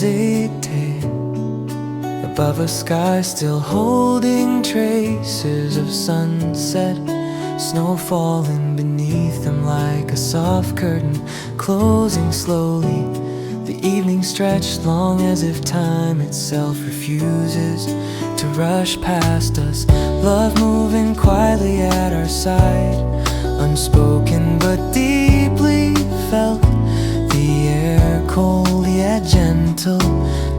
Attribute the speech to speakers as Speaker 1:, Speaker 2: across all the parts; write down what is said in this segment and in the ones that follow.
Speaker 1: hesitate above a sky still holding traces of sunset, snow falling beneath them like a soft curtain closing slowly. The evening stretched long as if time itself refuses to rush past us. Love moving quietly at our side, unspoken but deeply felt. The air cold yet gentle,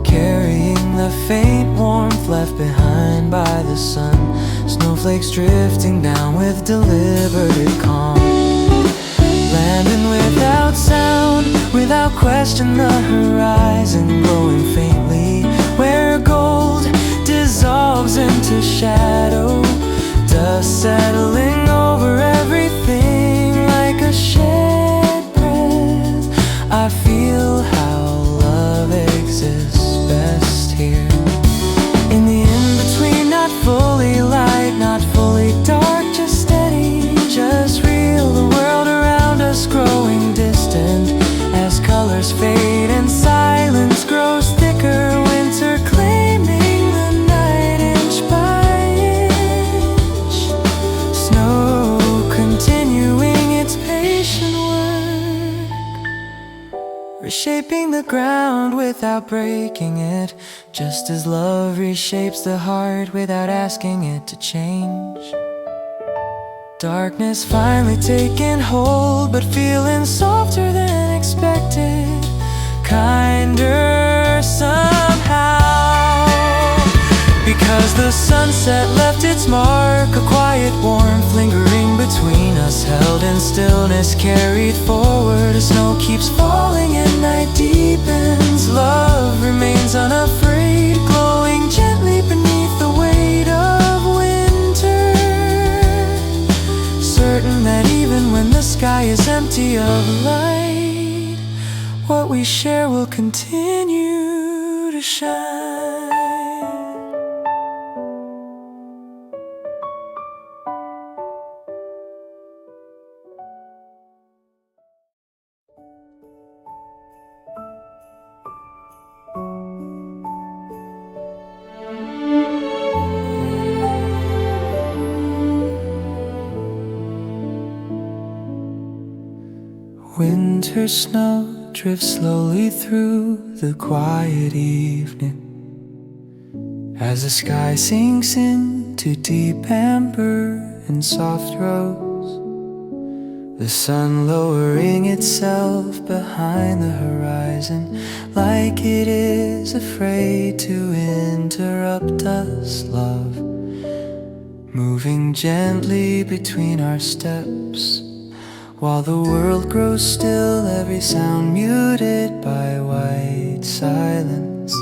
Speaker 1: carrying the faint warmth left behind by the sun. Snowflakes drifting down with deliberate calm, landing without sound, without question. The horizon glowing faintly where gold dissolves into shadow, dust settling over everything like a shed breath. I feel how love exists best here, in the in-between, not fully light, not fully dark, just steady, just real. The world around us growing distant as colors fade and silence grows thicker. Winter claiming the night inch by inch, snow continuing its patient work, reshaping the ground without breaking it, just as love reshapes the heart without asking it to change. Darkness finally taking hold, but feeling softer than expected, kinder somehow. Because the sunset left its mark, a quiet warmth lingering between us, held in stillness, carried forward. As snow keeps falling and night deepens, love remains unafraid, glowing gently beneath the weight of winter, certain that even when the sky is empty of light, what we share will continue to shine. Winter snow drifts slowly through the quiet evening, as the sky sinks into deep amber and soft rose. The sun lowering itself behind the horizon, like it is afraid to interrupt us, love, moving gently between our steps. While the world grows still, every sound muted by white silence,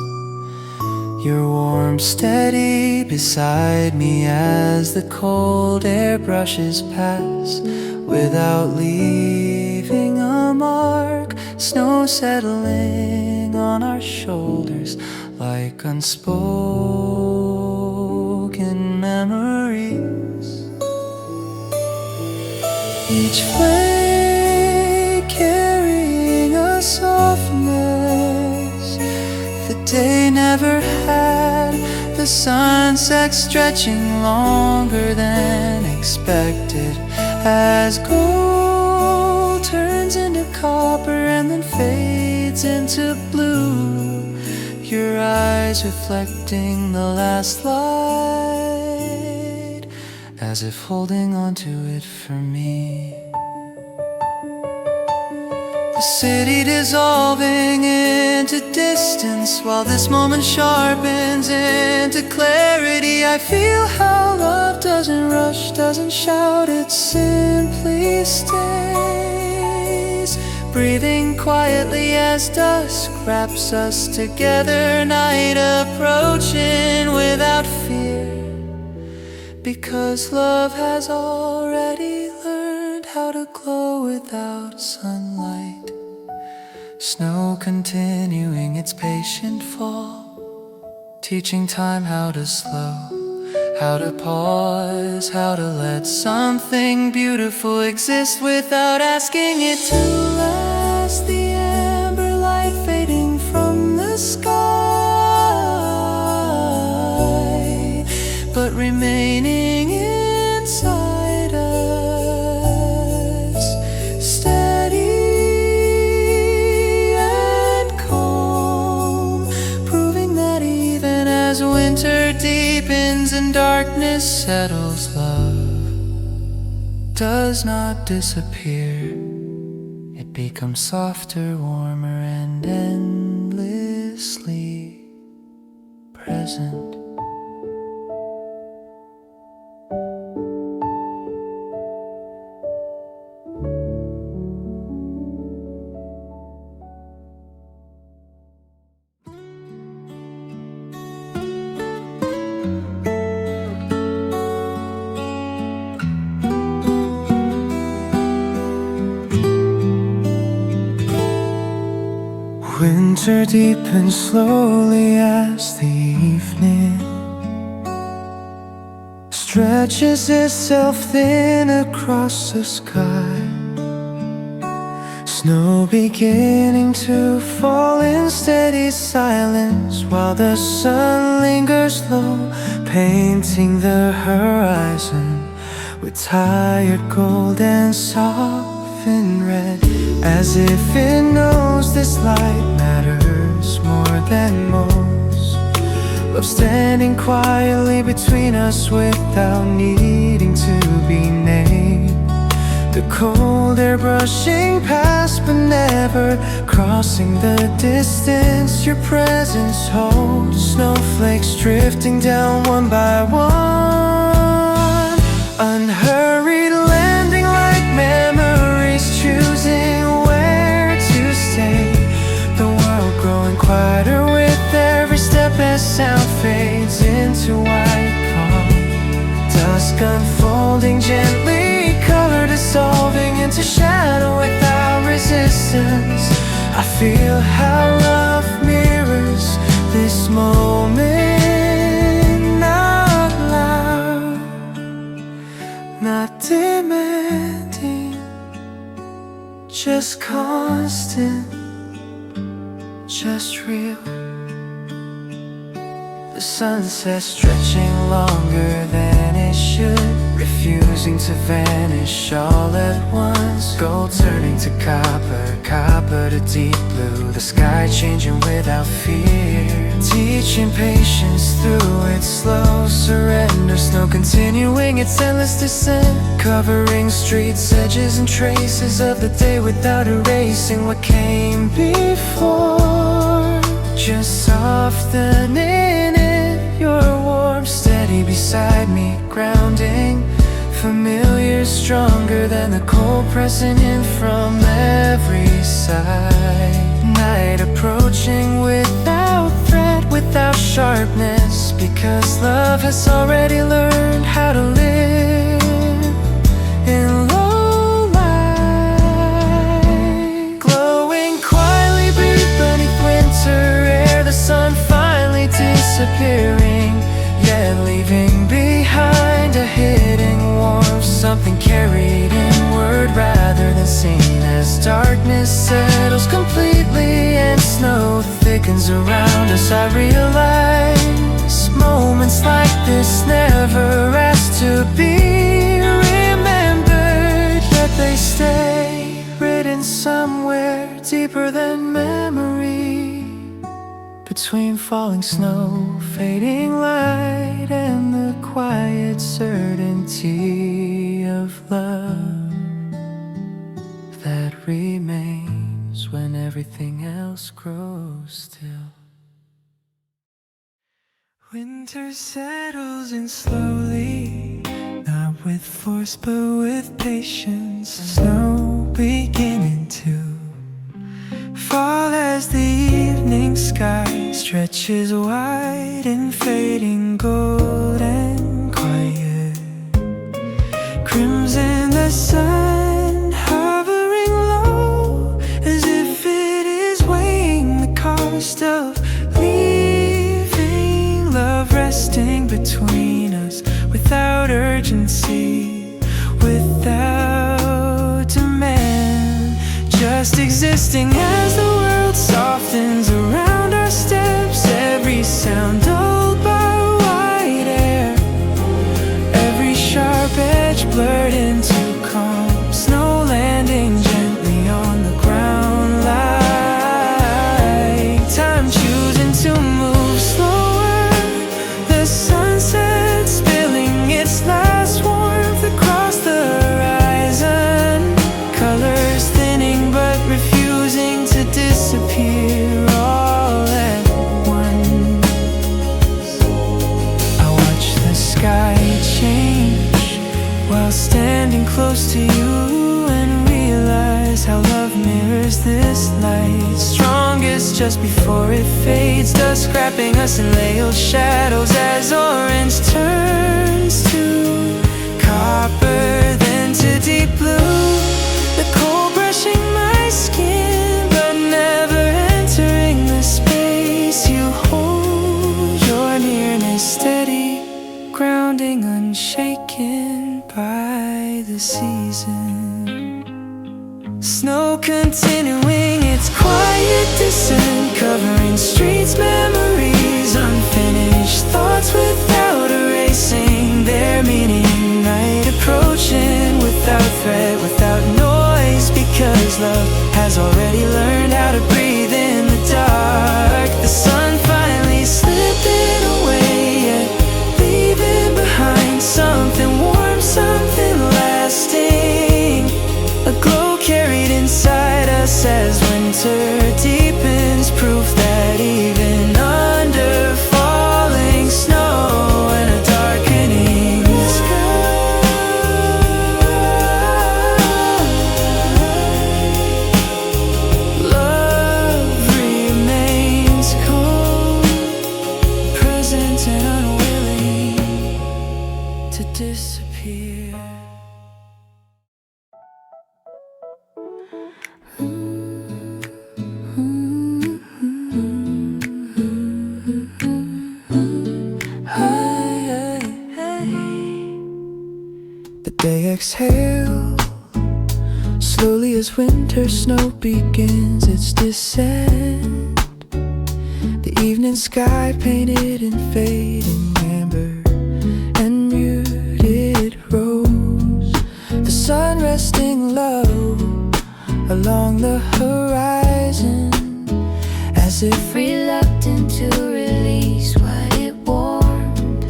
Speaker 1: your warmth steady beside me as the cold air brushes past without leaving a mark. Snow settling on our shoulders like unspoken memories, each flake carrying a softness the day never had. The sunset stretching longer than expected, as gold turns into copper and then fades into blue, your eyes reflecting the last light, as if holding on to it for me. The city dissolving into distance, while this moment sharpens into clarity. I feel how love doesn't rush, doesn't shout, it simply stays, breathing quietly as dusk wraps us together. Night approaching without fear, because love has already learned how to glow without sunlight. Snow continuing its patient fall, teaching time how to slow, how to pause, how to let something beautiful exist without asking it to last. The amber light fading from the sky, winter deepens and darkness settles, love does not disappear. It becomes softer, warmer, and endlessly present. Winter deepens slowly as the evening stretches itself thin across the sky. Snow beginning to fall in steady silence, while the sun lingers low, painting the horizon with tired gold and softened red, as if it knows this light matters more than most. Love standing quietly between us without needing to be named. The cold air brushing past but never crossing the distance. Your presence holds snowflakes drifting down one by one. Unhurried landing like memories choosing where to stay. The world growing quieter with every step as sound fades into white calm. Dusk unfolding gently, color dissolving into shadow without resistance. I feel how love mirrors this moment, not loud, not demanding, just constant, just real. The sunset stretching longer than it should, refusing to vanish all at once. Gold turning to copper, copper to deep blue. The sky changing without fear, teaching patience through its slow surrender. Snow continuing its endless descent, covering streets, edges and traces of the day without erasing what came before. Just softening it, you're warm, steady beside me, grounding. Familiar, stronger than the cold pressing in from every side. Night approaching without threat, without sharpness, because love has already learned how to live in low light. Glowing quietly beneath winter air, the sun finally disappearing, yet leaving behind a hidden warmth, something carried inward rather than seen. As darkness settles completely and snow thickens around us, I realize moments like this never asked to be remembered, yet they stay written somewhere deeper than memory. Between falling snow, fading light, and the quiet certainty of love that remains when everything else grows still. Winter settles in slowly, not with force but with patience. Snow beginning to fall as the evening sky stretches wide in fading gold and quiet. Crimson the sun hovering low, as if it is weighing the cost of leaving. Love resting between us without urgency, without demand, just existing as the world softens around our steps. Every sound dulled by white air, every sharp edge blurred into calm. Snow landing gently on the ground, like time choosing to move slower close to you and realize how love mirrors this light. Strongest just before it fades, dust wrapping us in layered shadows as orange turns to copper, then to deep blue. The cold brushing my skin, but never entering the space you hold. Your nearness steady, grounding, unshaken by the season. Snow continuing its quiet descent, covering streets, memories, unfinished thoughts without erasing their meaning. Night approaching without threat, without noise, because love has already learned how to breathe in the dark. The sun finally slipping away, yet leaving behind something warm, something lasting. A glow carried inside us as winter deepens, proof that even under falling snow and a darkening sky, love remains cold, present and unwilling to disappear. The day exhales slowly as winter snow begins its descent. The evening sky painted in fading amber and muted rose. The sun resting low along the horizon, as if reluctant to release what it warmed.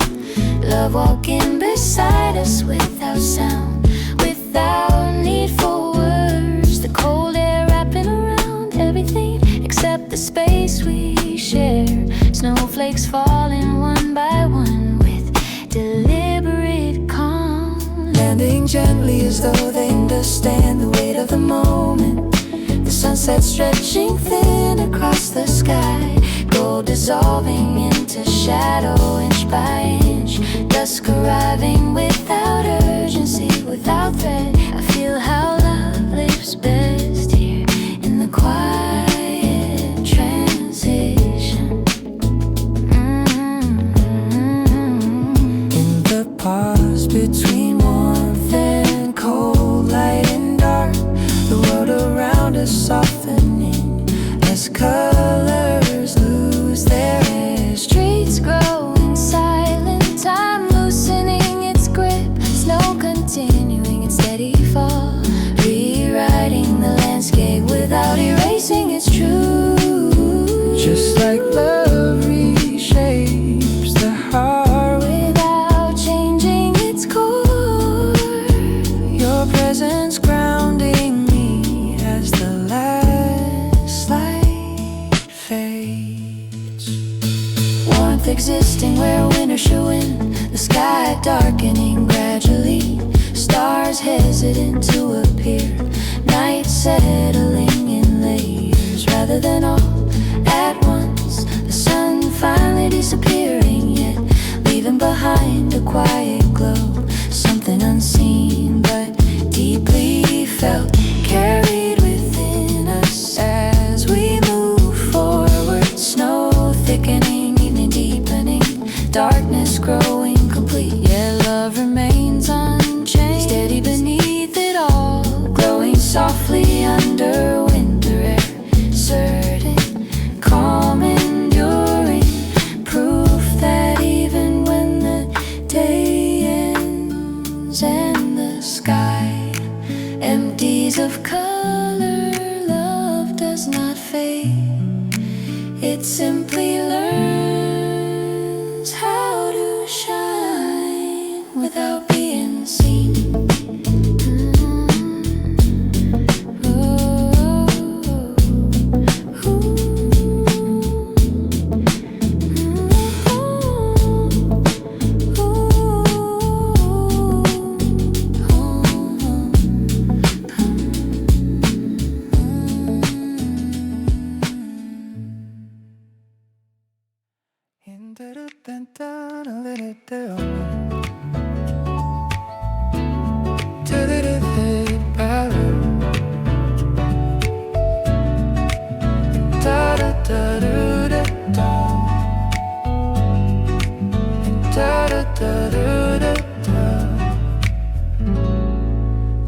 Speaker 1: Love walking beside us without sound, without need for words. The cold air wrapping around everything except the space we share. Snowflakes falling one by one with deliberate calm, landing gently as though they understand the weight of the moment. The sunset stretching thin across the sky, gold dissolving into shadow inch by inch. Dusk arriving without urgency, without threat. I feel how love lives best here in the quiet transition. In the pause between warmth and cold, light and dark, the world around us softening as colors lose their edge. Streets growing silent, time loosening its grip, snow continuing its steady fall, rewriting the landscape without erasing its truth. Just like love reshapes the heart without changing its core. Your presence grounding me as the last light fades. Warmth existing where winter should win. The sky darkening gradually, stars hesitant to appear. Night settling in layers rather than all at once. The sun finally disappearing, yet leaving behind a quiet glow. Something unseen but deeply felt, carried within us as we move forward. Snow thickening, evening deepening, darkness growing complete. Yeah, love remains unchanged, steady beneath it all, glowing softly under winter air. Certain, calm, enduring, proof that even when the day ends and the sky empties of color, love does not fade. It simply learns how to shine without being seen. Oh.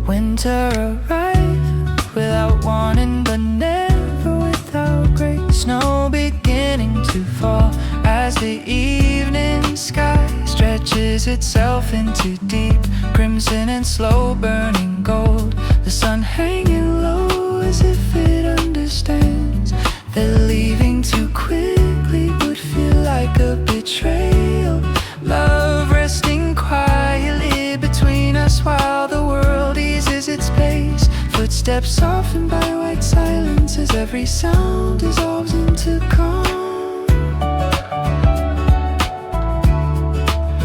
Speaker 1: Winter arrived without warning, but never without grace. Snow beginning to fall as the evening sky stretches itself into deep crimson and slow burning gold. The sun hanging low as if it understands that leaving too quickly would feel like a betrayal. Love resting quietly between us while the world eases its pace. Footsteps softened by white silence as every sound dissolves into calm.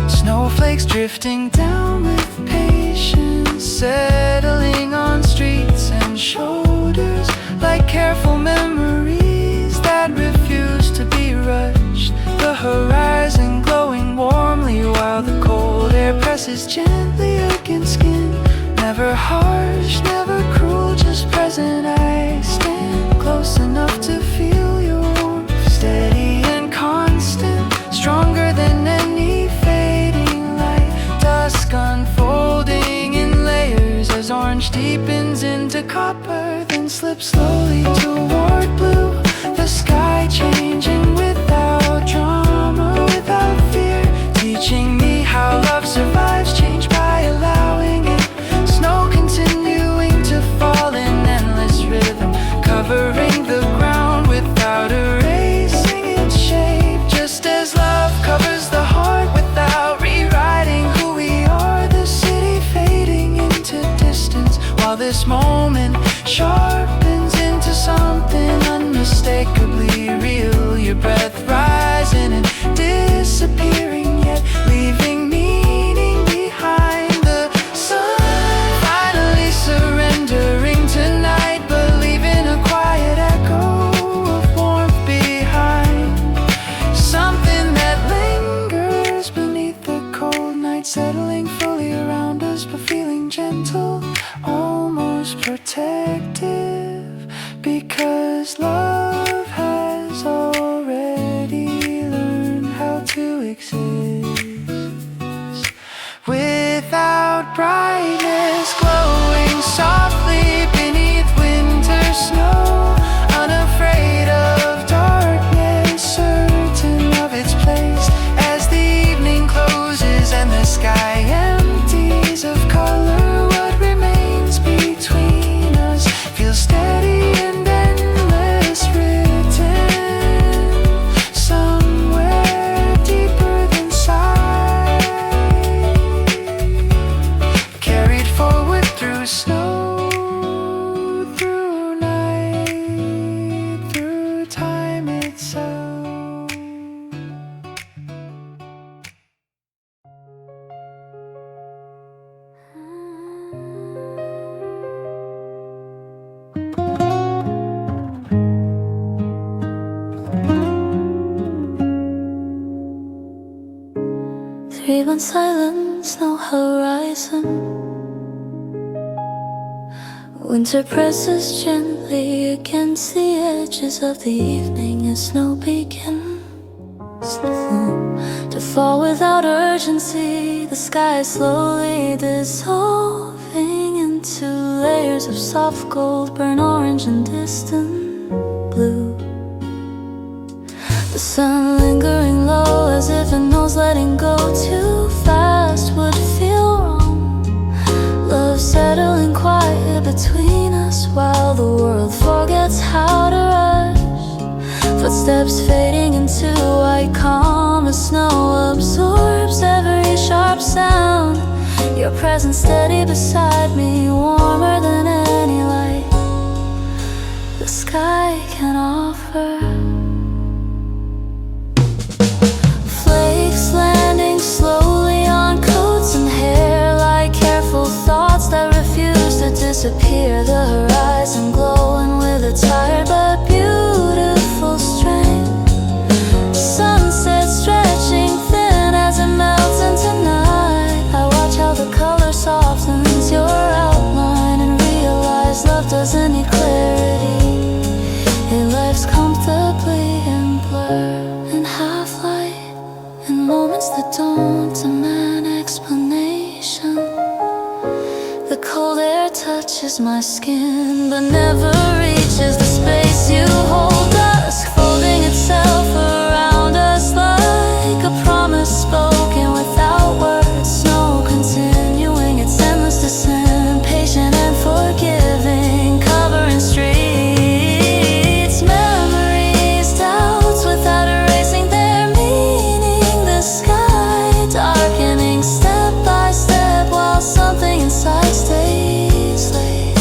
Speaker 1: Snowflakes drifting down with patience, settling on streets and shoulders like careful memories that refuse to be rushed. The horizon glowing warmly while the cold air presses gently against skin. Never harsh, never cruel, just present. I stand close enough to feel your warmth, steady and constant, stronger than any fading light. Dusk unfolding in layers as orange deepens into copper, then slips slowly toward blue. The sky changing without drama, without fear, teaching me how love survives change by allowing it. Snow continuing to fall in endless rhythm, covering the ground without erasing its shape. Just as love covers the heart without rewriting who we are, the city fading into distance while this moment sharpens into something unmistakably real. Your breath rising and disappearing, yet leaving meaning behind. The sun finally surrendering tonight, but leaving a quiet echo of warmth behind. Something that lingers beneath the cold night, settling fully around us, but feeling gentle, almost protective, because love has already learned how to exist without brightness, glowing softly beneath winter snow, unafraid of darkness, certain of its place. As the evening closes and the sky empties of color, what remains between us feels steady and endless, written somewhere deeper than sight, carried forward through snow, through night, through time itself. Three-month silence, no horizon. Winter presses gently against the edges of the evening as snow begins to fall without urgency. The sky slowly dissolving into layers of soft gold, burnt orange and distant blue. The sun lingering low as if it knows letting go too fast would feel wrong. Love settling quiet between us while the world forgets how to rush. Footsteps fading into white calm as snow absorbs every sharp sound. Your presence steady beside me, warmer than any light the sky can offer. Flakes landing slowly on coats and hair, like careful thoughts that refuse to disappear. The horizon glowing with a tired but beautiful strength. Sunset stretching thin as a moments that don't demand explanation. The cold air touches my skin, but never reaches the space you hold us, folding itself around us like a promise spoken without words. Snow continuing its endless descent, patient and forgiving, covering streets, memories, doubts without erasing their meaning. The sky darkening step by step while something inside stays late,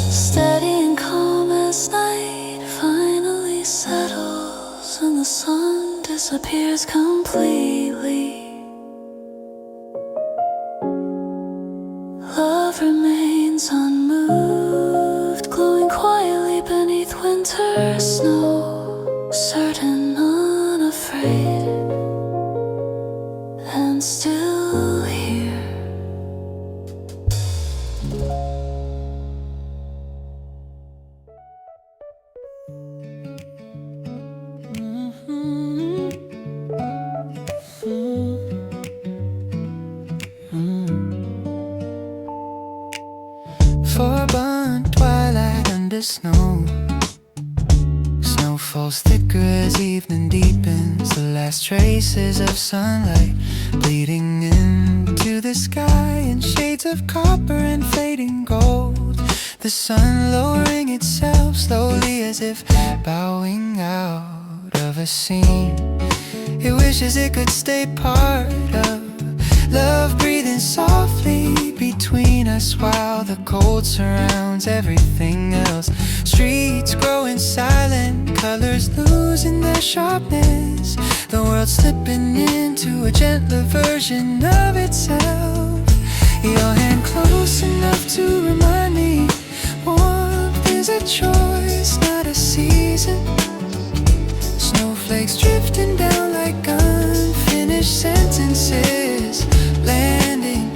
Speaker 1: steady and calm as night finally settles and the sun disappears completely. Love remains unmoved, glowing quietly beneath winter snow, certain, unafraid, and still here.
Speaker 2: For a burnt twilight under snow, snow falls thicker as evening deepens, the last traces of sunlight bleeding into the sky in shades of copper and fading gold. The sun lowering itself slowly as if bowing out of a scene it wishes it could stay part of. Love breathing softly between us while the cold surrounds everything else. Streets growing silent, colors losing their sharpness, the world slipping into a gentler version of itself. Your hand close enough to remind me warmth is a choice, not a season. Snowflakes drifting down like unfinished sentences, landing,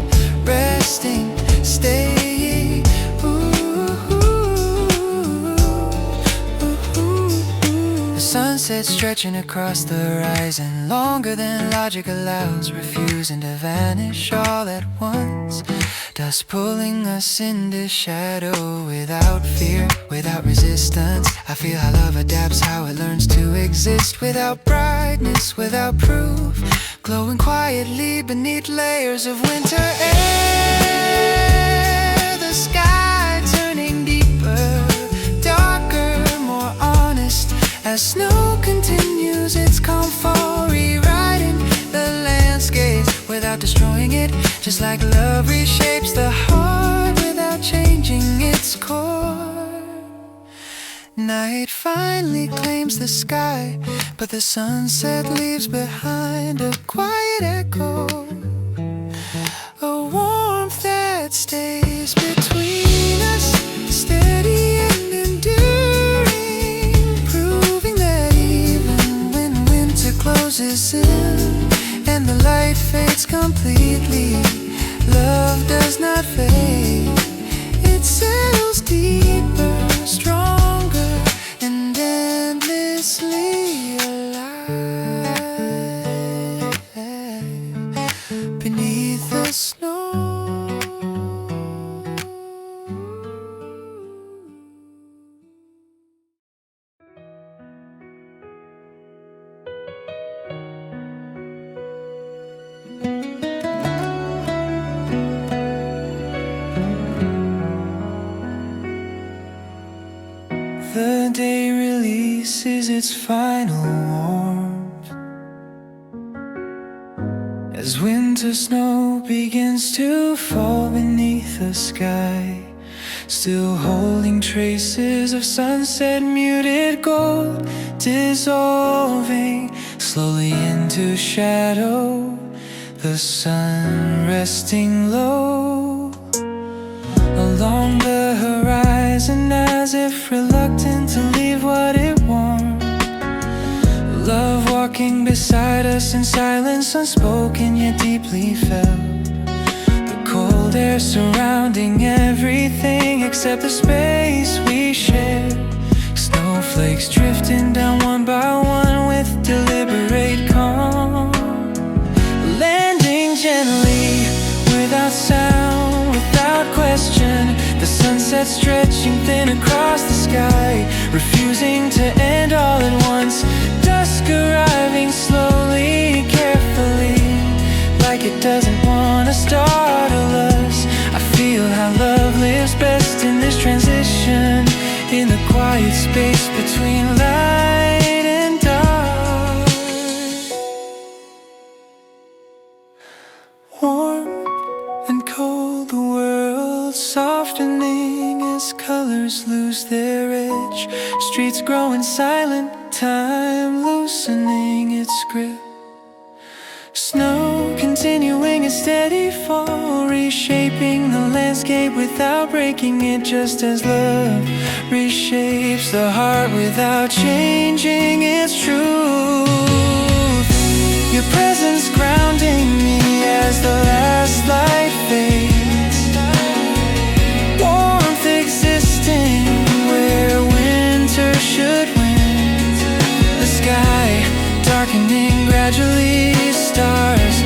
Speaker 2: resting, staying. The sunset stretching across the horizon, longer than logic allows, refusing to vanish all at once. Dust pulling us into shadow without fear, without resistance. I feel how love adapts, how it learns to exist without brightness, without proof, glowing quietly beneath layers of winter air. The sky turning deeper, darker, more honest, as snow continues its calm fall, rewriting the landscape without destroying it, just like love reshapes the heart without changing its core. Night finally claims the sky, but the sunset leaves behind a quiet echo, a warmth that stays between us, steady and enduring, proving that even when winter closes in and the light fades completely, love does not fade. It settles deeper, stronger, and endlessly alive beneath the snow. The day releases its final warmth as winter snow begins to fall beneath the sky, still holding traces of sunset muted gold, dissolving slowly into shadow, the sun resting low along the horizon as if reluctant to leave what it warmed. Love walking beside us in silence, unspoken yet deeply felt. The cold air surrounding everything except the space we share. Snowflakes drifting down one by one with deliberate calm. sunset stretching thin across the sky, refusing to end all at once. Dusk arriving slowly, carefully, like it doesn't want to startle us. I feel how love lives best in this transition, in the quiet space between light and dark. Warm and cold, the world softening as colors lose their edge. Streets growing silent, time loosening its grip. Snow continuing a steady fall, reshaping the landscape without breaking it, just as love reshapes the heart without changing its truth. Your presence grounding me as the last light fades, warmth existing where winter should win. The sky darkening gradually, stars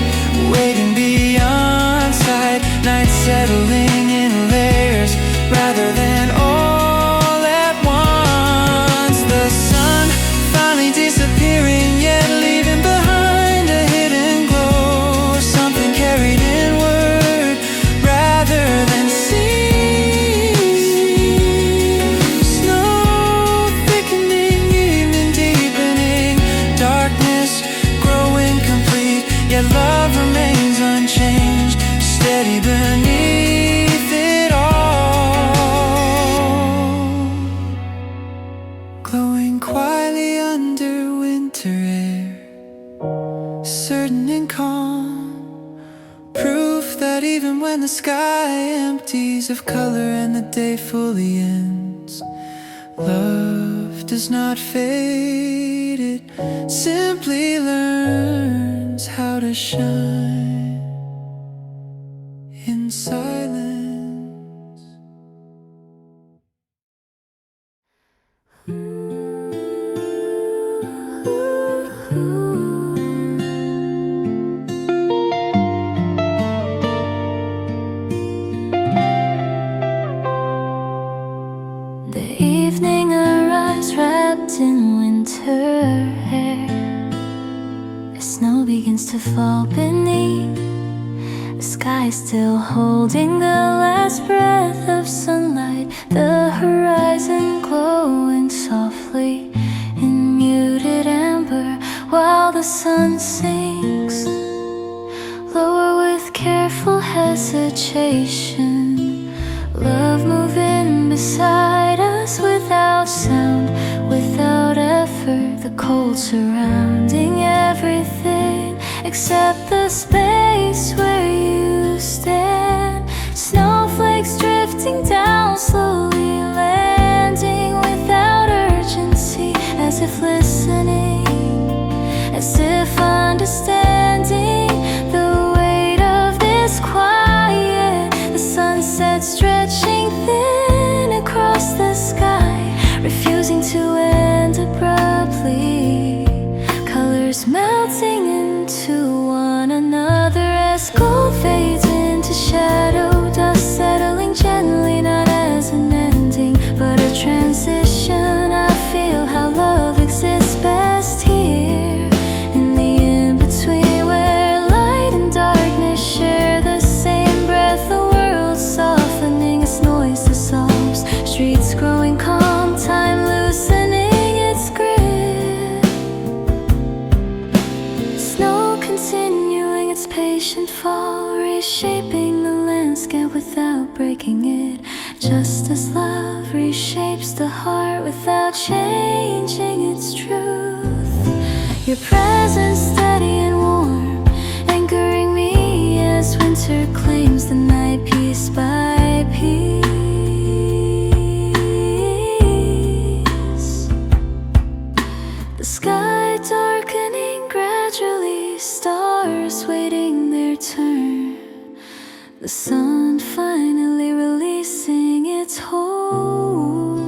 Speaker 2: waiting beyond sight, night settling in layers rather than all at once. The sun finally disappearing, yet leaving behind a hidden glow, something carried inward rather than seen. Snow thickening, evening deepening, darkness growing complete, yet love remains unchanged, steady beneath it all. Glowing quietly under winter air, certain and calm, proof that even when the sky empties of color and the day fully ends, love does not fade, it simply learns how to shine in silence.
Speaker 3: The evening arrives wrapped in winter air. The snow begins to fall beneath. The sky still holding the last breath of sunlight. The horizon glowing softly in muted amber, while the sun sinks lower with careful hesitation. Love moving beside us without sound, without effort. The cold surrounding everything except the space where you stand. Snowflakes drifting down, slowly landing without urgency, as if listening, as if understanding the weight of this quiet. The sunset stretching thin across the sky, refusing to end abruptly. Colors melting into one another as gold fades into shadow. Dust settling gently, not as an ending but a transition. I feel how love exists best here, in the in-between, where light and darkness share the same breath. The world softening its noise dissolves, streets growing calm, time loosening its grip. Snow continuing its patient fall, reshaping the landscape without breaking it, just as love reshapes the heart without changing its truth. Your presence steady and warm, anchoring me as winter claims the night piece by piece. The sky darkening gradually, stars waiting their turn. The sun finally releasing its hold,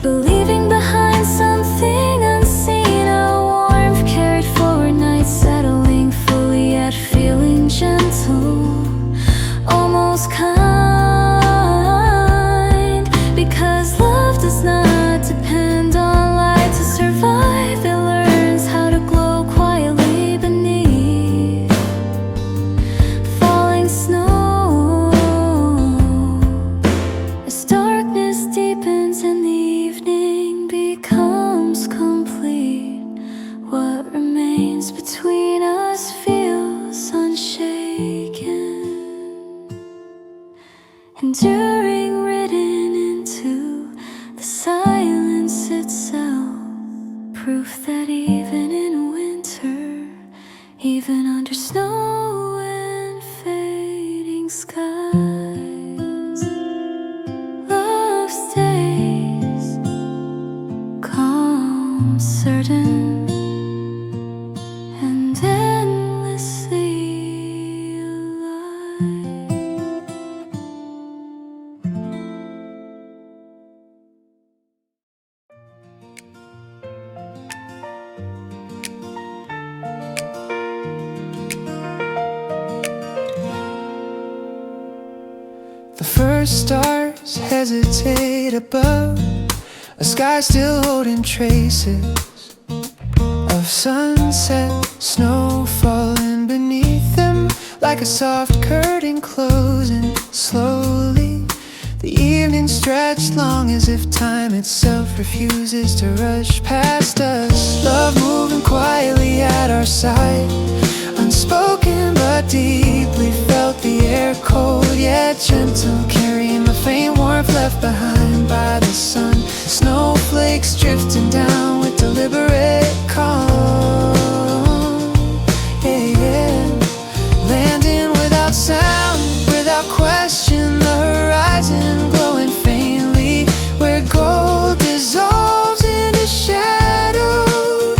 Speaker 3: believing behind something unseen, a warmth carried forward, night settling fully, yet feeling gentle, almost calm. distance between us feels unshaken, enduring, written into the silence itself, proof that even in winter, even under snow and fading skies, love stays calm, certain, and endlessly alive.
Speaker 2: The first stars hesitate above a sky still holding traces of sunset, snow falling beneath them like a soft curtain closing slowly. The evening stretched long as if time itself refuses to rush past us. Love moving quietly at our side, unspoken but deeply felt. The air cold yet gentle, carrying the faint warmth left behind by the sun. Snowflakes drifting down with deliberate calm. Yeah, yeah. Landing without sound, without question. The horizon glowing faintly, where gold dissolves into shadow.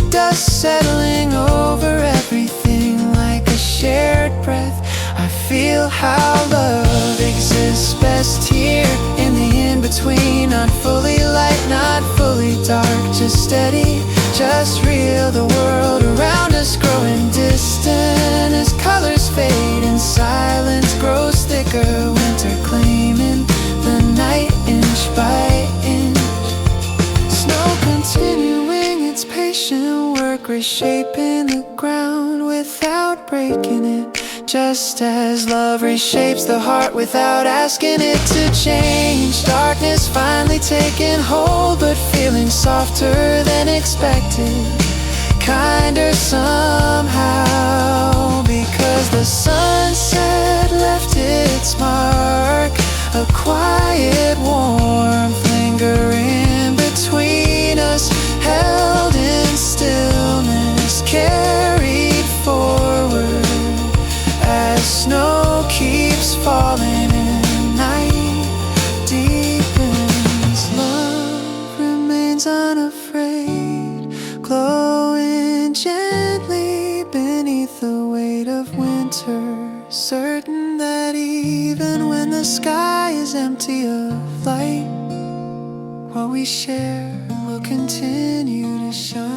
Speaker 2: Dust settling over everything like a shared breath. I feel how love exists best here in the in-between. Not fully light, not fully dark, just steady, just real. The world around us growing distant as colors fade and silence grows thicker. Winter claiming the night inch by inch. Snow continuing its patient work, reshaping the ground without breaking it. Just as love reshapes the heart without asking it to change. Darkness finally taking hold, but feeling softer than expected. Kinder somehow, because the sunset left its mark. A quiet warmth lingering between us, held in stillness, carried forward as snow keeps falling and night deepens. Love remains unafraid, glowing gently beneath the weight of winter, certain that even when the sky is empty of light, what we share will continue to shine.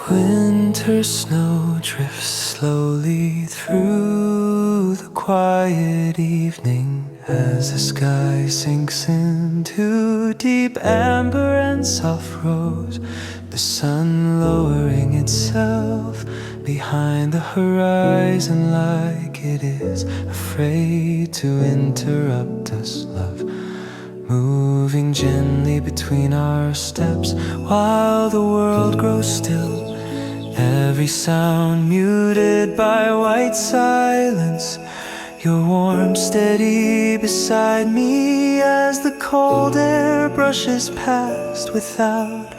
Speaker 1: Winter snow drifts slowly through the quiet evening as the sky sinks into deep amber and soft rose. The sun lowering itself behind the horizon like it is afraid to interrupt us, love. Moving gently between our steps while the world grows still. Every sound muted by white silence. Your warmth steady beside me as the cold air brushes past without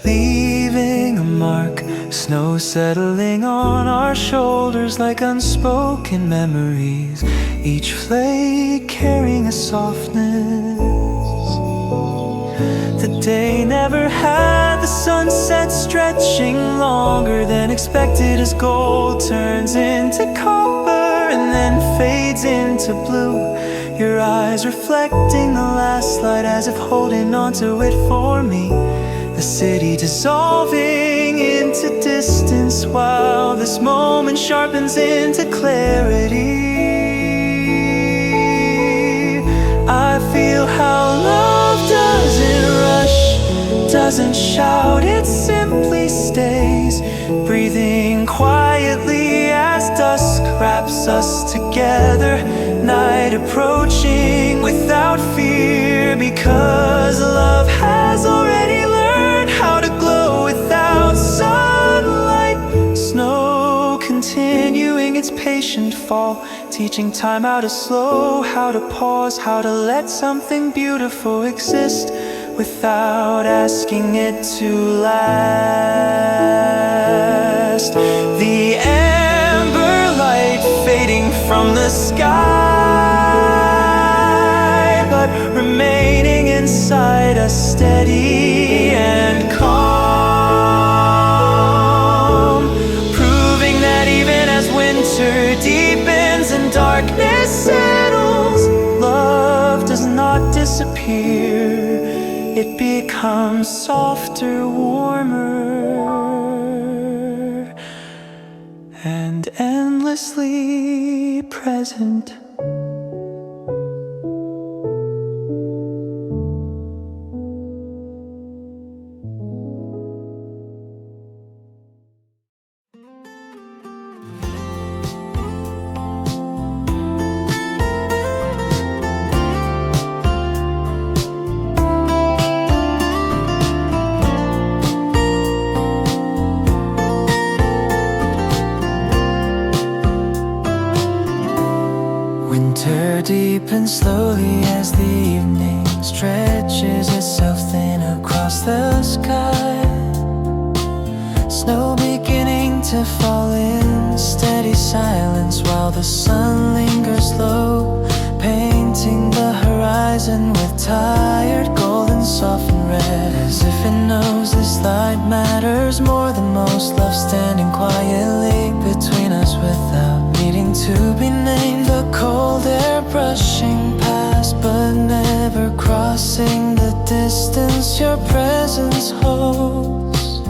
Speaker 1: leaving a mark. Snow settling on our shoulders like unspoken memories, each flake carrying a softness. The day never had the sunset stretching longer than expected as gold turns into copper and then fades into blue. your eyes reflecting the last light as if holding on to it for me. The city dissolving into distance while this moment sharpens into clarity. I feel how love doesn't rush, doesn't shout, it simply stays, breathing quietly as dusk wraps us together. Night approaching without fear, because love has already learned how to glow without sunlight. Snow continuing its patient fall, teaching time how to slow, how to pause, how to let something beautiful exist without asking it to last. The amber light fading from the sky, but remaining inside us steady and calm, proving that even as winter deepens and darkness settles, love does not disappear. It becomes softer, warmer, and endlessly present. Deepens slowly as the evening stretches itself thin across the sky. Snow beginning to fall in steady silence while the sun lingers low, painting the horizon with tired gold and softened red. As if it knows this light matters more than most. Love standing quietly between us without needing to be named. The cold air brushing past but never crossing the distance your presence holds.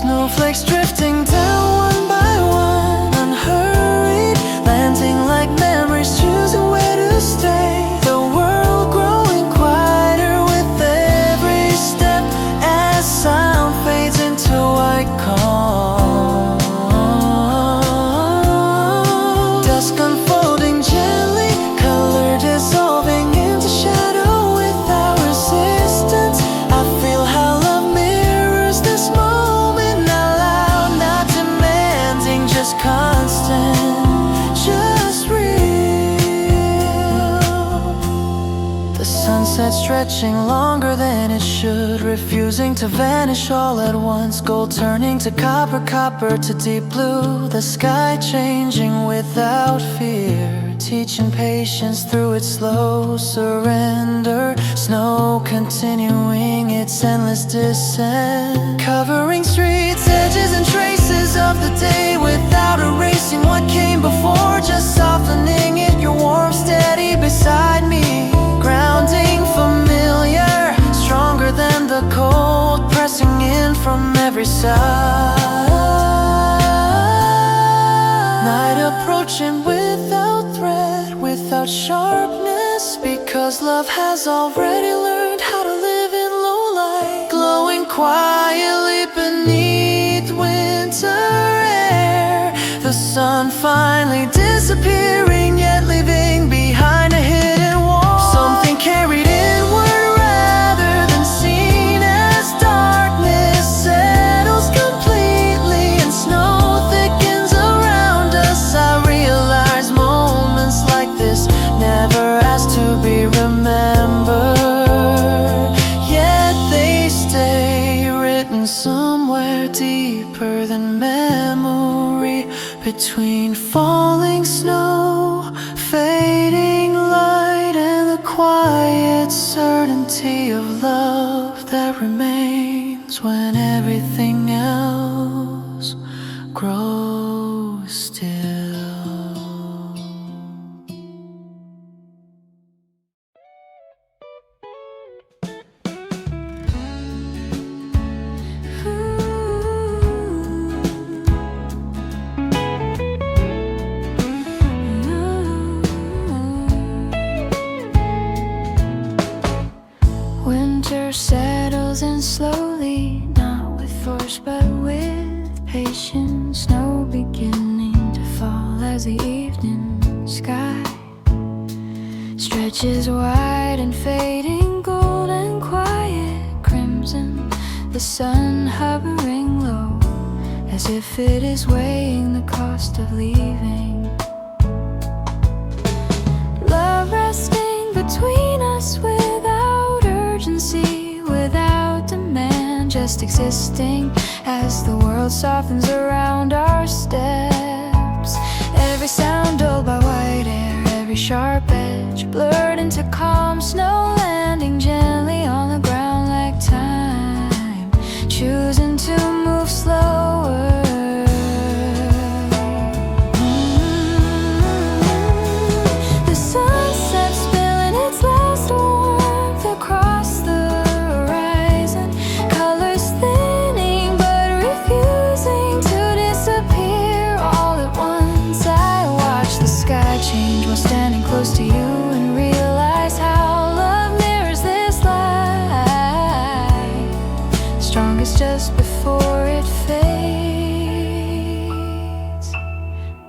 Speaker 1: Snowflakes drifting down one by one, unhurried, landing like memories, choosing where to stay. The world growing quieter with every step as sound fades into white calm. Dusk unfolding gently, color dissolving into shadow without resistance. I feel how love mirrors this moment, not loud, not demanding, just constant, just real. The sunset stretching longer than it should, refusing to vanish all at once. Gold turning to copper, copper to deep blue. The sky changing without fear, teaching patience through its slow surrender. Snow continuing its endless descent, covering streets, edges and traces of the day without erasing what came before, just softening it. Your warmth steady beside me, grounding familiar, stronger than the cold, pressing in from every side. Night approaching without threat, without sharpness, because love has already learned how to live in low light. Glowing quietly beneath winter air, the sun finally disappearing, yet leaving behind a hidden wall. Something carried inward rather than seen as darkness settles completely and snow thickens around us. I realize moments like this never asked to be remembered, yet they stay written somewhere deeper than memory. Between falling snow, fading light, and the quiet certainty of love that remains when everything else grows still.
Speaker 3: settles in slowly, not with force but with patience. Snow beginning to fall as the evening sky stretches wide and fading, gold and quiet crimson. The sun hovering low, as if it is weighing the cost of leaving. Love resting between us without urgency, without demand, just existing as the world softens around our steps. Every sound dulled by white air, every sharp edge blurred into calm. Snow landing gently on the ground like time, choosing to move slower. The sunset spilling its last warmth across the horizon, colors thinning but refusing to disappear all at once. I watch the sky change while standing close to you and realize how love mirrors this light, strongest just before it fades.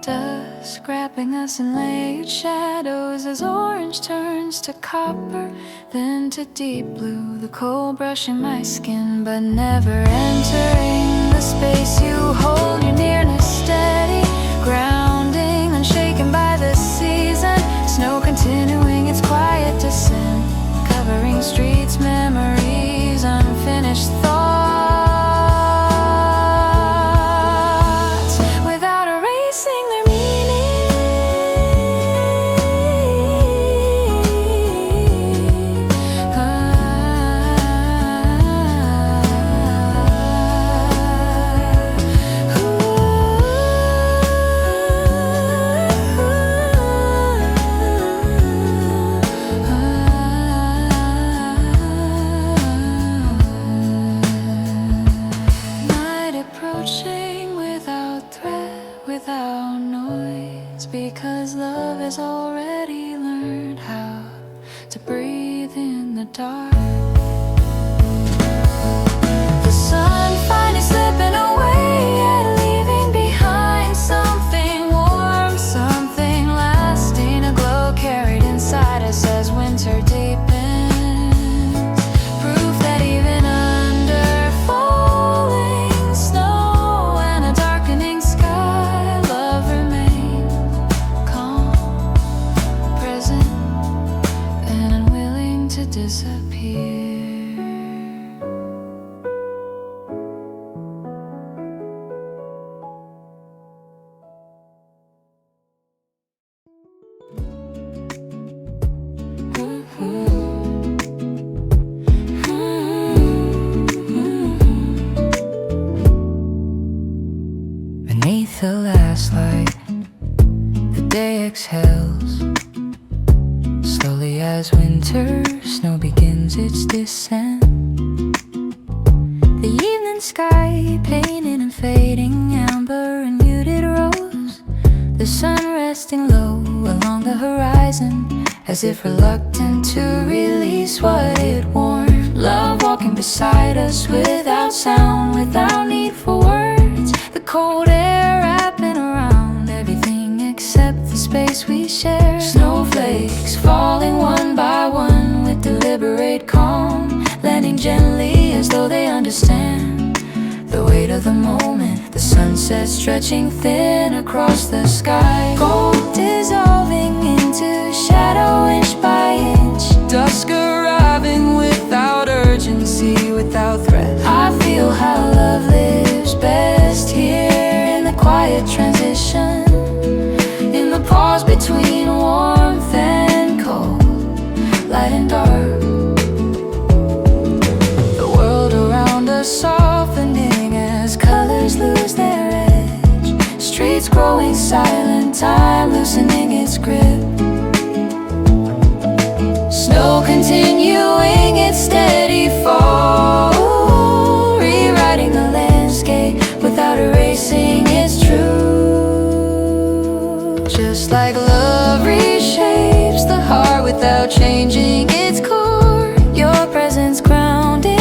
Speaker 3: Dusk wrapping us in layered shadows as orange turns to copper, then to deep blue, the cold brushing my skin but never entering the space you hold. Your nearness steady, grounding, unshaken by the season. Snow continuing its quiet descent, covering streets, memories, unfinished thoughts, without erasing their meaning. Night approaching without threat, without noise, because love has already learned how to breathe in the dark. The sun finally slipping away and leaving behind something warm, something lasting, a glow carried inside us as winter deepens. Proof that even under falling snow and a darkening sky, love remains calm, present, and unwilling to disappear. Beneath the last light, the day exhales slowly as winter snow begins its descent. The evening sky painted and fading amber and muted rose, the sun resting low along the horizon, as if reluctant to release what it warmed. Love walking beside us without sound, without need for words. The cold air wrapping around everything except the space we share. Snowflakes falling one by one with deliberate calm, landing gently as though they understand the weight of the moment. The sunset stretching thin across the sky, gold dissolving into shadow inch by inch. Dusk arriving without urgency, without threat. I feel how love lives best here in the quiet transition, in the pause between warmth and cold, light and dark. The world around us softening as colors lose their edge, streets growing silent, time loosening its grip. Snow continuing its steady fall, rewriting the landscape without erasing its truth. Just like love reshapes the heart without changing its core, your presence grounded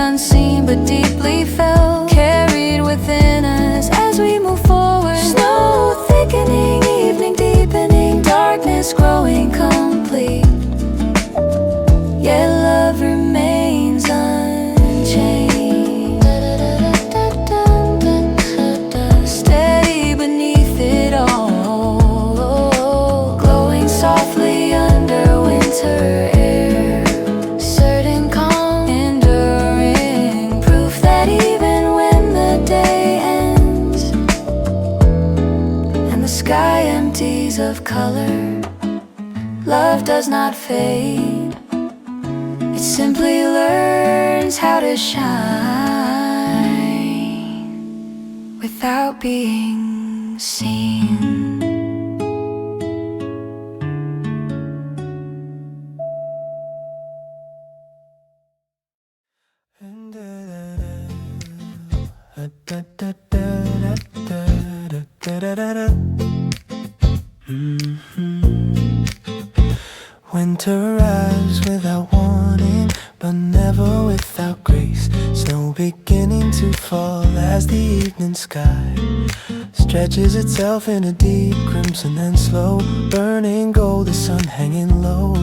Speaker 3: unseen but deeply felt, carried within us as we move forward. Snow thickening, evening deepening, darkness growing complete. Yet love remains unchanged, steady beneath it all, glowing softly under winter air, certain calm, enduring proof that even when the day ends and the sky empties of color, love does not fade. It simply learns how to shine without being seen.
Speaker 1: Winter arrives without warning, but never without grace. Snow beginning to fall as the evening sky stretches itself in a deep crimson and slow burning gold. The sun hanging low,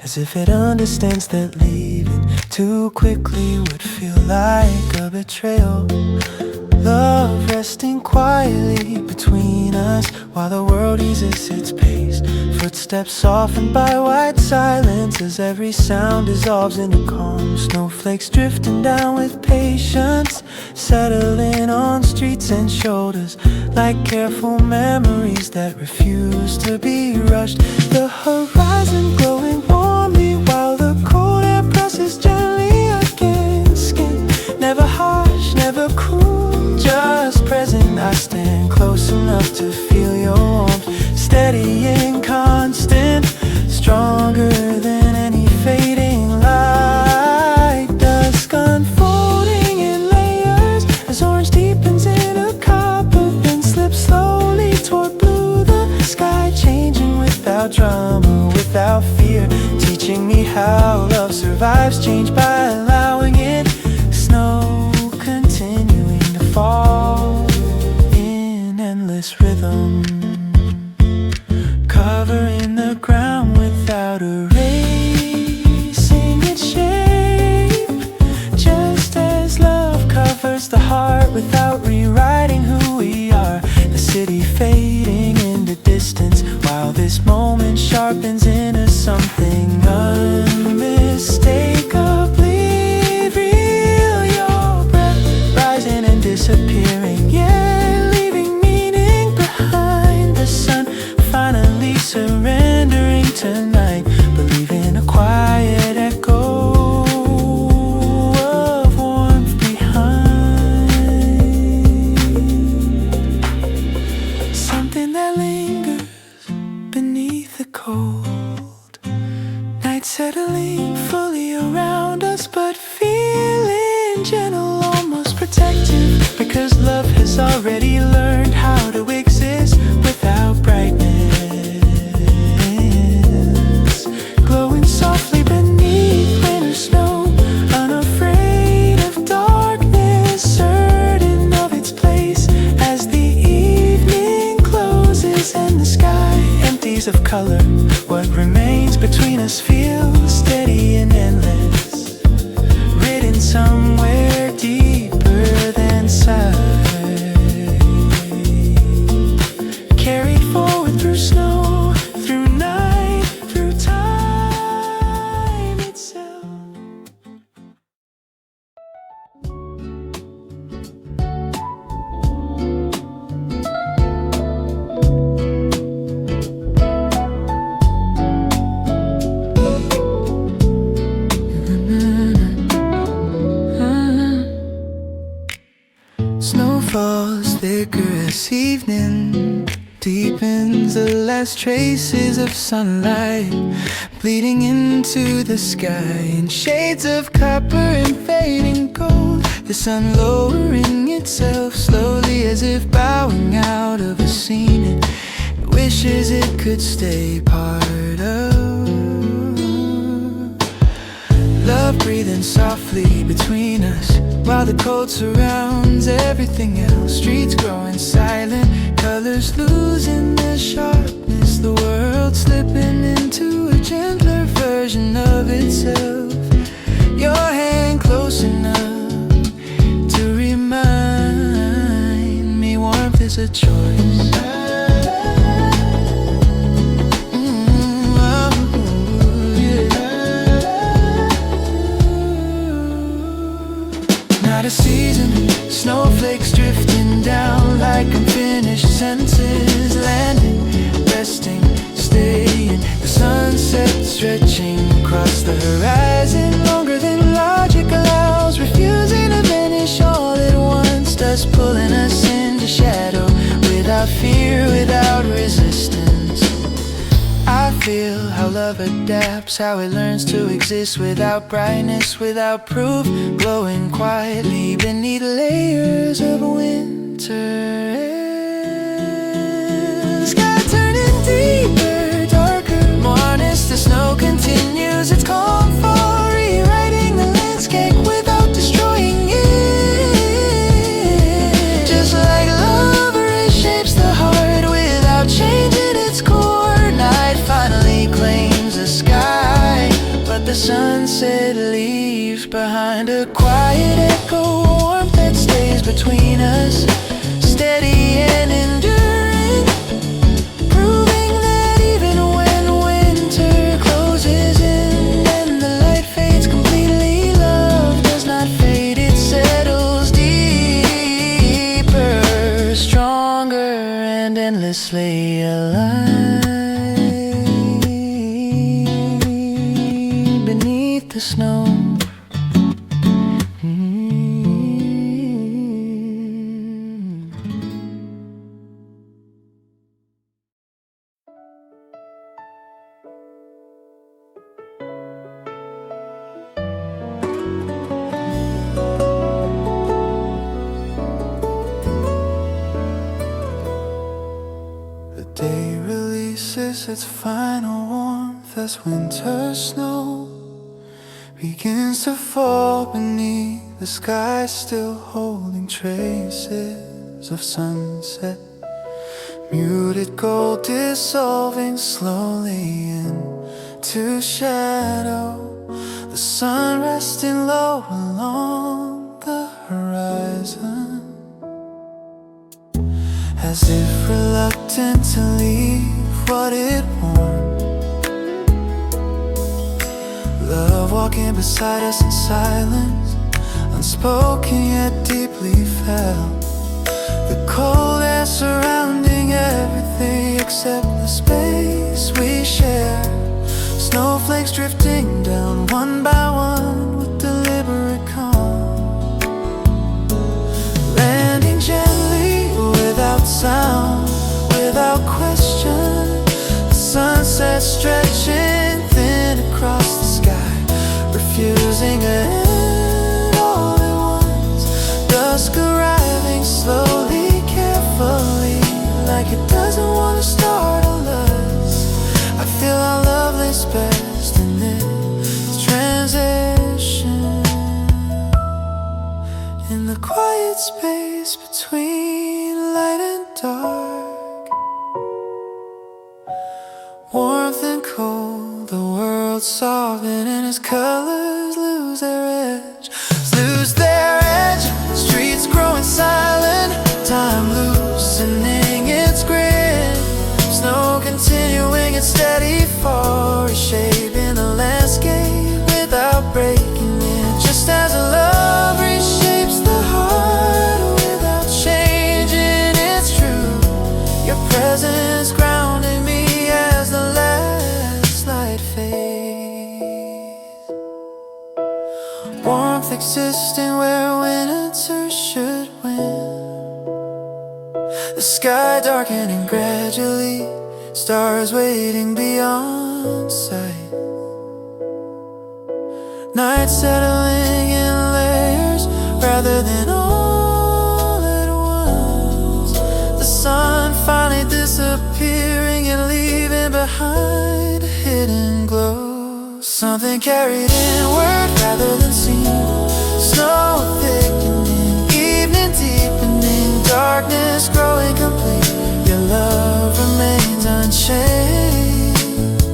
Speaker 1: as if it understands that leaving too quickly would feel like a betrayal. Love resting quietly between us while the world eases its pace. Footsteps softened by white silence as every sound dissolves into calm. Snowflakes drifting down with patience, settling on streets and shoulders like careful memories that refuse to be rushed. The horizon glowing warmly while the cold air presses gently against skin. Never harsh, never cruel, just present. I stand close enough to feel your warmth, steady and constant, stronger than any fading light. Dusk unfolding in layers as orange deepens into copper, then slips slowly toward blue. The sky changing without drama, without fear, teaching me how love survives change by allowing it. Snow continuing to fall in endless rhythm, covering the ground without erasing its shape, just as love covers the heart without rewriting who we are. The city fading into distance while this moment sharpens into something unmistakably real. Your breath rising and disappearing, yeah, leaving meaning behind. The sun finally surrendering tonight, believing a quiet echo of warmth behind, something that lingers beneath the cold night, settling fully around us but feeling gentle, almost protective, because love has already learned how to exist without brightness, glowing softly beneath winter snow, unafraid of darkness, certain of its place as the evening closes and the sky empties of color. What remains between us feels steady and endless, written somewhere deeper than sight, carried forward through snow, through night, through time itself. Snow falls thicker as evening deepens, the last traces of sunlight bleeding into the sky in shades of copper and fading gold. The sun lowering itself slowly as if bowing out of a scene it wishes it could stay part of. Love breathing softly between us while the cold surrounds everything else. Streets growing silent, colors losing their sharpness. The world slipping into a gentler version of itself. Your hand close enough to remind me warmth is a choice. Not a season, snowflakes drifting down like unfinished sentences. Landing, resting, staying. The sunset stretching across the horizon, longer than logic allows. Refusing to vanish all at once, dust pulling us into shadow. Without fear, without resistance. I feel how love adapts, how it learns to exist without brightness, without proof, glowing quietly beneath layers of winter. Sky turning deeper, darker, more honest. The snow continues its calm fall, rewriting the landscape without destroying it. Just like love reshapes the heart without changing its core. Night finally claims the sky, but the sunset leaves behind a quiet echo, warmth that stays between us, steady and enduring, proving that even when winter closes in and the light fades completely, love does not fade, it settles deeper, stronger and endlessly alive. The snow.
Speaker 2: The day releases its final warmth as winter snow begins to fall beneath the sky, still holding traces of sunset. Muted gold dissolving slowly into shadow. The sun resting low along the horizon, as if reluctant to leave what it warmed. Love walking beside us in silence, unspoken yet deeply felt. The cold air surrounding everything except the space we share. Snowflakes drifting down one by one with deliberate calm, landing gently without sound, without question. The sunset stretching thin across the sky, refusing to end all at once. Dusk arriving slowly, carefully, like it doesn't want to startle us. I feel our love lays best in this transition, in the quiet space between light and dark, warmth and cold. The world soften and its colors lose their edge, streets growing silent, time loosening its grip, snow continuing its steady fall, reshaping the landscape without breaking it. Just as love reshapes the heart without changing its truth, your presence grounding me as the last light fades. Warmth existing where winter should win. The sky darkening gradually, stars waiting beyond sight. Night settling in layers rather than all at once. The sun finally disappearing and leaving behind a hidden glow. Something something carried inward rather than seen. Snow thickening, evening deepening, darkness growing complete. Your love remains unchanged,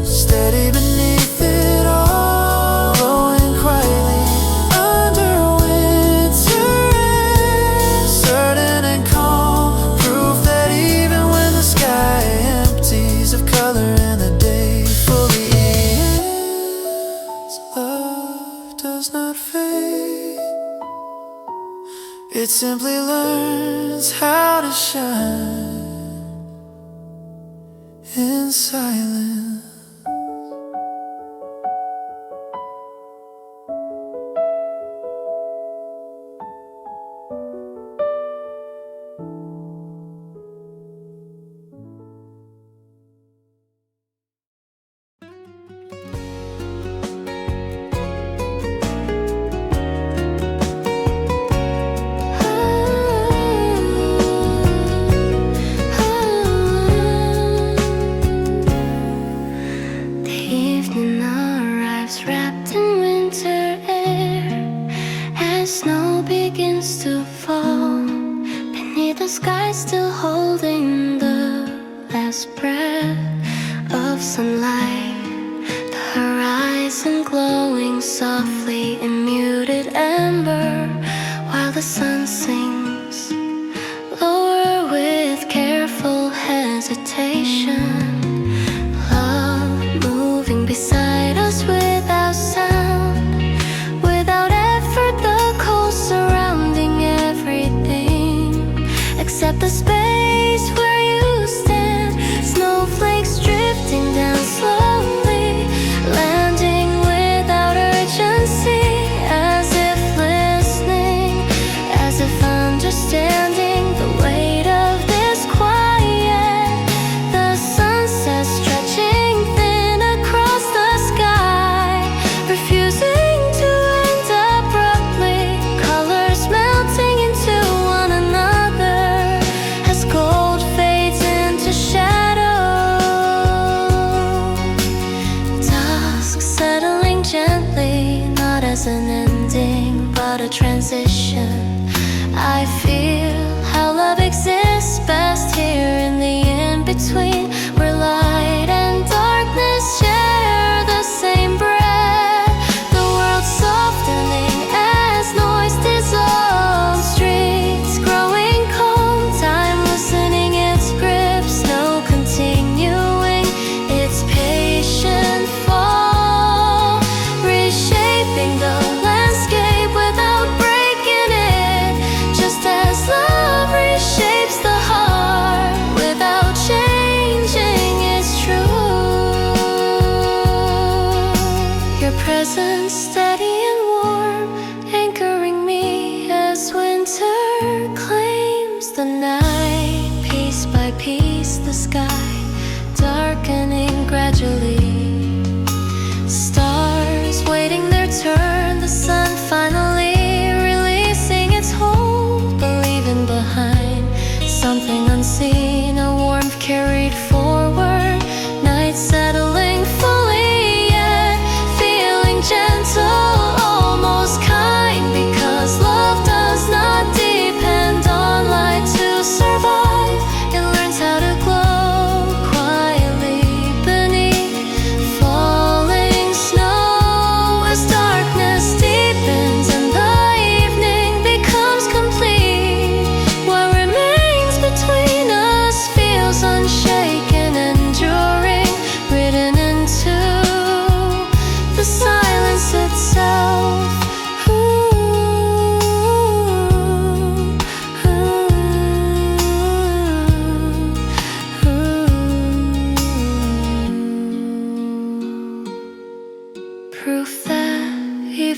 Speaker 2: steady beneath it all, glowing quietly under a winter rain. Certain and calm, proof that even when the sky empties of color and the day fully ends, love does not fade. It simply learns how to shine in silence.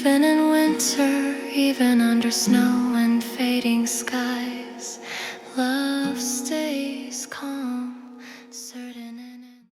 Speaker 3: Even in winter, even under snow and fading sky,